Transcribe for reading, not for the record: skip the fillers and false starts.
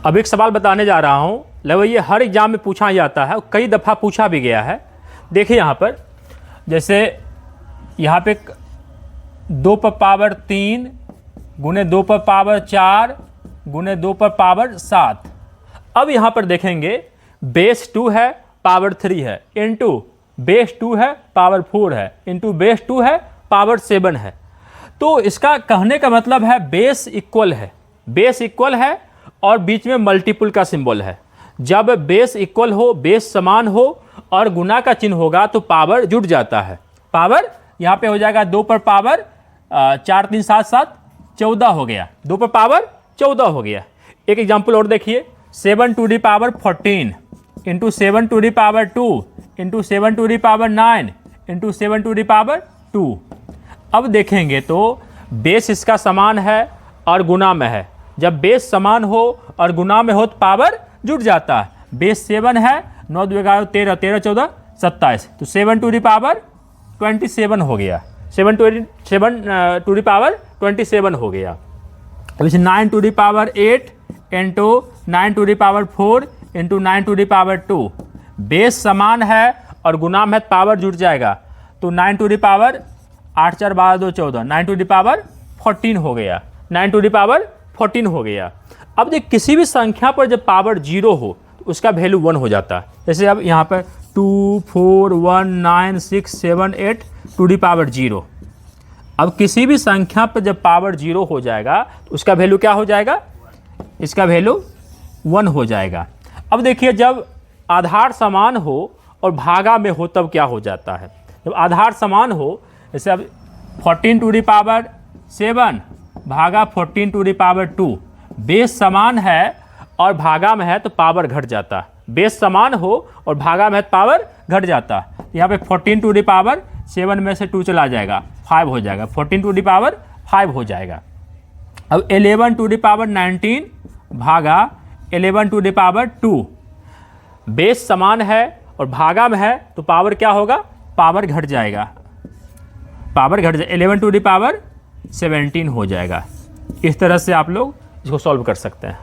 अब एक सवाल बताने जा रहा हूँ, लगभग ये हर एग्जाम में पूछा जाता है, कई दफ़ा पूछा भी गया है। देखिए यहाँ पर, जैसे यहाँ पे 2 पर पावर 3 गुने 2 पर पावर 4 गुने 2 पर पावर 7। अब यहाँ पर देखेंगे बेस 2 है, पावर 3 है, इंटू बेस 2 है, पावर 4 है, इंटू बेस 2 है, पावर 7 है। तो इसका कहने का मतलब है बेस इक्वल है, बेस इक्वल है और बीच में मल्टीपल का सिंबल है। जब बेस इक्वल हो, बेस समान हो और गुना का चिन्ह होगा तो पावर जुड़ जाता है। पावर यहाँ पे हो जाएगा 2 पर पावर 4 3 7 7 14 हो गया, 2 पर पावर 14 हो गया। एक एग्जाम्पल और देखिए, 7 to the power 14 into 7 to the power 2 into 7 to the power 9 into 7 to the power 2। अब देखेंगे तो बेस इसका समान है और गुना में है। जब बेस समान हो और गुना में हो तो पावर जुड़ जाता है। बेस 7 है, 9 2 11 13 13 14 27, तो 7 टू दी पावर 27 हो गया, 7 टू दी पावर 27 हो गया। अब इसे 9 to the power 8 into 9 to the power 4 into 9 to the power 2। Base समान है और गुना में पावर जुड़ जाएगा, तो 9 to the power 8 4 12 2 14, 9 to the power 14 हो गया, 9 टू दी पावर 14 हो गया। अब देख, किसी भी संख्या पर जब पावर 0 हो तो उसका वैल्यू 1 हो जाता है। जैसे अब यहाँ पर 2 4 1 9 6 7 8 टू दी पावर 0। अब किसी भी संख्या पर जब पावर 0 हो जाएगा तो उसका वैल्यू क्या हो जाएगा, इसका वैल्यू 1 हो जाएगा। अब देखिए, जब आधार समान हो और भागा में हो तब क्या हो जाता है। जब आधार समान हो, जैसे अब 14 टू दी पावर 7 भागा 14 टू दी पावर 2, बेस समान है और भागा में है तो पावर घट जाता है। बेस समान हो और भागा में है तो पावर घट जाता है। यहाँ पे 14 टू दी पावर 7 में से 2 चला जाएगा, 5 हो जाएगा, 14 टू दी पावर 5 हो जाएगा। अब 11 टू दी पावर 19 भागा 11 टू दी पावर 2, बेस समान है और भागा में है तो पावर क्या होगा, पावर घट जाएगा, पावर घट जाए, 11 टू दी पावर 17 हो जाएगा। इस तरह से आप लोग इसको सॉल्व कर सकते हैं।